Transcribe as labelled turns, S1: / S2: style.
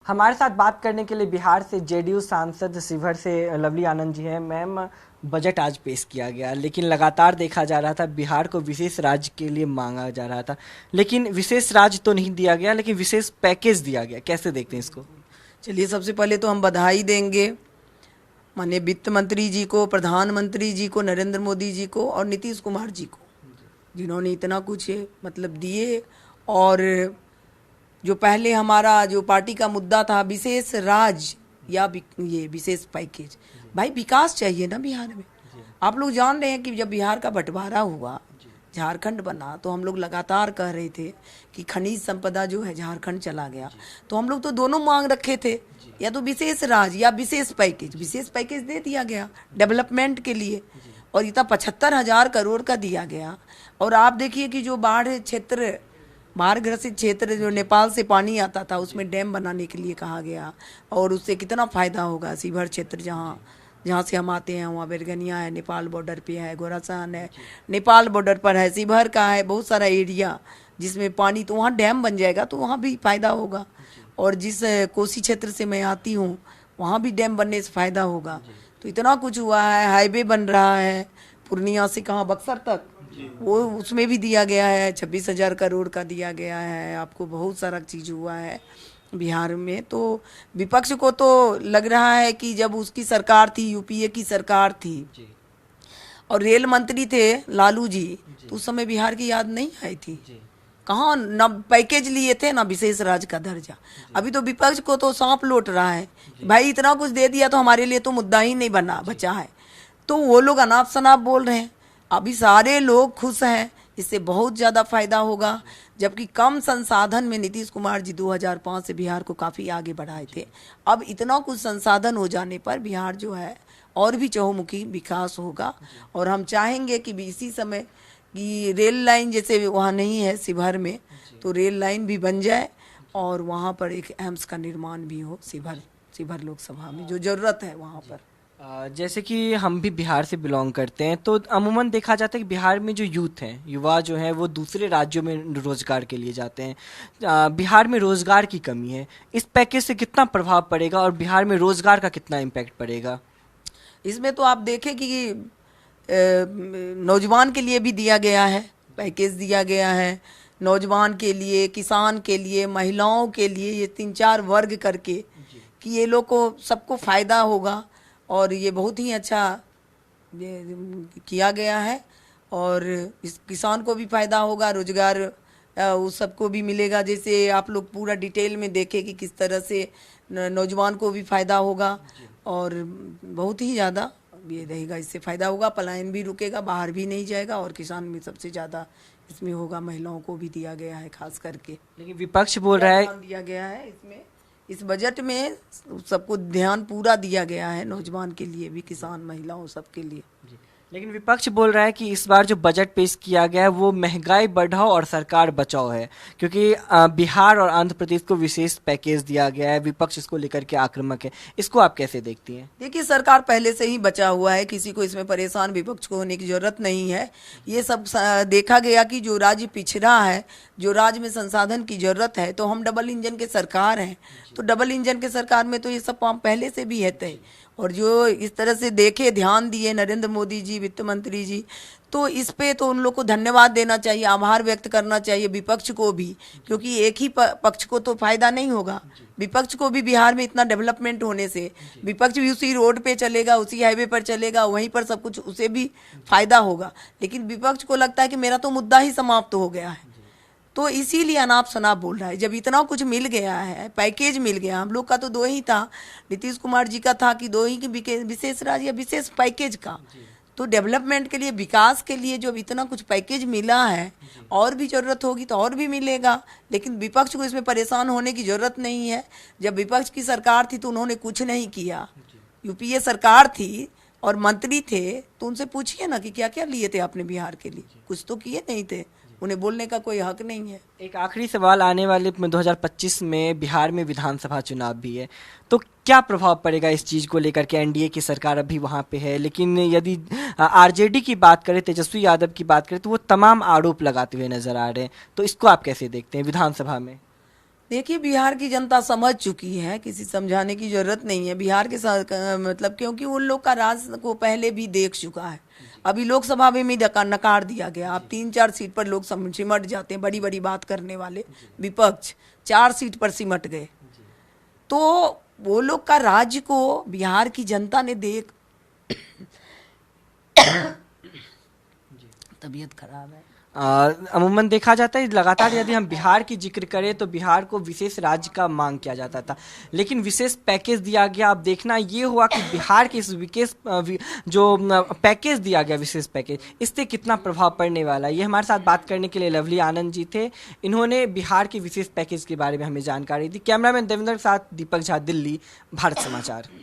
S1: हमारे साथ बात करने के लिए बिहार से जेडीयू सांसद शिवहर से लवली आनंद जी हैं। मैम, बजट आज पेश किया गया, लेकिन लगातार देखा जा रहा था बिहार को विशेष राज्य के लिए मांगा जा रहा था, लेकिन विशेष राज्य तो नहीं दिया गया, लेकिन विशेष पैकेज दिया गया। कैसे देखते हैं इसको?
S2: चलिए, सबसे पहले तो हम बधाई देंगे माननीय वित्त मंत्री जी को, प्रधानमंत्री जी को, नरेंद्र मोदी जी को और नीतीश कुमार जी को, जिन्होंने इतना कुछ मतलब दिए। और जो पहले हमारा जो पार्टी का मुद्दा था विशेष राज्य या ये विशेष पैकेज, भाई विकास चाहिए ना बिहार में। आप लोग जान रहे हैं कि जब बिहार का बंटवारा हुआ, झारखंड बना, तो हम लोग लगातार कह रहे थे कि खनिज संपदा जो है झारखंड चला गया। तो हम लोग तो दोनों मांग रखे थे, या तो विशेष राज्य या विशेष पैकेज। विशेष पैकेज दे दिया गया डेवलपमेंट के लिए, और इतना 75,000 करोड़ का दिया गया। और आप देखिए कि जो बाढ़ क्षेत्र, बाढ़ ग्रसित क्षेत्र जो नेपाल से पानी आता था, उसमें डैम बनाने के लिए कहा गया, और उससे कितना फायदा होगा। शिवहर क्षेत्र जहाँ से हम आते हैं, वहाँ बेरगनिया है, नेपाल बॉर्डर पे है, गोरासान है, नेपाल बॉर्डर पर है, शिवहर का है, बहुत सारा एरिया जिसमें पानी, तो वहाँ डैम बन जाएगा तो वहाँ भी फायदा होगा। और जिस कोसी क्षेत्र से मैं आती हूँ, वहाँ भी डैम बनने से फायदा होगा। तो इतना कुछ हुआ है, हाईवे बन रहा है पूर्णिया से कहाँ बक्सर तक, वो उसमें भी दिया गया है, 26,000 करोड़ का दिया गया है। आपको बहुत सारा चीज़ हुआ है बिहार में। तो विपक्ष को तो लग रहा है कि जब उसकी सरकार थी, यूपीए की सरकार थी और रेल मंत्री थे लालू जी, तो उस समय बिहार की याद नहीं आई थी। कहाँ न पैकेज लिए थे ना विशेष राज्य का दर्जा। अभी तो विपक्ष को तो सांप लौट रहा है, भाई इतना कुछ दे दिया तो हमारे लिए तो मुद्दा ही नहीं बचा है। तो वो लोग अनाप शनाप बोल रहे हैं। अभी सारे लोग खुश हैं, इससे बहुत ज़्यादा फायदा होगा। जबकि कम संसाधन में नीतीश कुमार जी 2005 से बिहार को काफ़ी आगे बढ़ाए थे। अब इतना कुछ संसाधन हो जाने पर बिहार जो है और भी चहुमुखी विकास होगा। और हम चाहेंगे कि इसी समय कि रेल लाइन जैसे वहाँ नहीं है शिवहर में, तो रेल लाइन भी बन जाए और वहाँ पर एक एम्स का निर्माण भी हो शिवहर लोकसभा में, जो ज़रूरत है वहाँ पर।
S1: जैसे कि हम भी बिहार से बिलोंग करते हैं, तो अमूमन देखा जाता है कि बिहार में जो यूथ हैं, युवा जो हैं, वो दूसरे राज्यों में रोजगार के लिए जाते हैं। बिहार में रोजगार की कमी है। इस पैकेज से कितना प्रभाव पड़ेगा और बिहार में रोजगार का कितना इम्पैक्ट पड़ेगा?
S2: इसमें तो आप देखें कि नौजवान के लिए भी दिया गया है, पैकेज दिया गया है नौजवान के लिए, किसान के लिए, महिलाओं के लिए, ये 3-4 वर्ग करके कि ये लोग को सबको फ़ायदा होगा। और ये बहुत ही अच्छा किया गया है, और इस किसान को भी फ़ायदा होगा, रोजगार उस सबको भी मिलेगा। जैसे आप लोग पूरा डिटेल में देखें कि किस तरह से नौजवान को भी फ़ायदा होगा, और बहुत ही ज़्यादा ये रहेगा, इससे फ़ायदा होगा। पलायन भी रुकेगा, बाहर भी नहीं जाएगा, और किसान में सबसे ज़्यादा इसमें होगा। महिलाओं को भी दिया गया है खास करके।
S1: लेकिन विपक्ष बोल रहा है,
S2: दिया गया है इसमें, इस बजट में सबको ध्यान पूरा दिया गया है, नौजवान के लिए भी, किसान, महिलाओं, सबके लिए।
S1: लेकिन विपक्ष बोल रहा है कि इस बार जो बजट पेश किया गया है वो महंगाई बढ़ाओ और सरकार बचाओ है, क्योंकि बिहार और आंध्र प्रदेश को विशेष पैकेज दिया गया है। विपक्ष इसको लेकर के आक्रामक है। इसको आप कैसे देखती हैं?
S2: देखिए, सरकार पहले से ही बचा हुआ है, किसी को इसमें परेशान विपक्ष को होने की जरूरत नहीं है। ये सब देखा गया कि जो राज्य पिछड़ा है, जो राज्य में संसाधन की जरूरत है, तो हम डबल इंजन के सरकार हैं, तो डबल इंजन के सरकार में तो ये सब काम पहले से भी है तय। और जो इस तरह से देखे, ध्यान दिए नरेंद्र मोदी जी, वित्त मंत्री जी, तो इस पे तो उन लोग को धन्यवाद देना चाहिए, आभार व्यक्त करना चाहिए विपक्ष को भी, क्योंकि एक ही पक्ष को तो फायदा नहीं होगा। विपक्ष को भी बिहार में इतना डेवलपमेंट होने से, विपक्ष भी उसी रोड पे चलेगा, उसी हाईवे पर चलेगा, वहीं पर सब कुछ उसे भी फायदा होगा। लेकिन विपक्ष को लगता है कि मेरा तो मुद्दा ही समाप्त हो गया है, तो इसीलिए अनाप शनाप बोल रहा है। जब इतना कुछ मिल गया है, पैकेज मिल गया, हम लोग का तो 2 ही था, नीतीश कुमार जी का था कि 2 ही की विशेष राज्य या विशेष पैकेज का। तो डेवलपमेंट के लिए, विकास के लिए जब इतना कुछ पैकेज मिला है, और भी ज़रूरत होगी तो और भी मिलेगा। लेकिन विपक्ष को इसमें परेशान होने की ज़रूरत नहीं है। जब विपक्ष की सरकार थी तो उन्होंने कुछ नहीं किया। यूपीए सरकार थी और मंत्री थे, तो उनसे पूछिए ना कि क्या क्या लिए थे आपने बिहार के लिए, कुछ तो किए नहीं थे। उन्हें बोलने का कोई हक नहीं है।
S1: एक आखिरी सवाल, आने वाले 2025 में बिहार में विधानसभा चुनाव भी है, तो क्या प्रभाव पड़ेगा इस चीज़ को लेकर के? एनडीए की सरकार अभी वहाँ पे है, लेकिन यदि आरजेडी की बात करें, तेजस्वी यादव की बात करें, तो वो तमाम आरोप लगाते हुए नजर आ रहे हैं। तो इसको आप कैसे देखते हैं विधानसभा में?
S2: देखिए, बिहार की जनता समझ चुकी है, किसी समझाने की जरूरत नहीं है। बिहार के साथ मतलब क्योंकि उन लोग का राज को पहले भी देख चुका है। अभी लोकसभा में भी नकार दिया गया। अब 3-4 सीट पर लोग सिमट जाते हैं, बड़ी बड़ी बात करने वाले विपक्ष 4 सीट पर सिमट गए। तो वो लोग का राज्य को बिहार की जनता ने देख तबीयत खराब है।
S1: अमूमन देखा जाता है लगातार यदि हम बिहार की जिक्र करें तो बिहार को विशेष राज्य का मांग किया जाता था, लेकिन विशेष पैकेज दिया गया। अब देखना ये हुआ कि बिहार के इस विशेष जो पैकेज दिया गया, विशेष पैकेज, इससे कितना प्रभाव पड़ने वाला है। ये हमारे साथ बात करने के लिए लवली आनंद जी थे। इन्होंने बिहार के विशेष पैकेज के बारे में हमें जानकारी दी। कैमरामैन देवेंद्र के साथ दीपक झा, दिल्ली, भारत समाचार।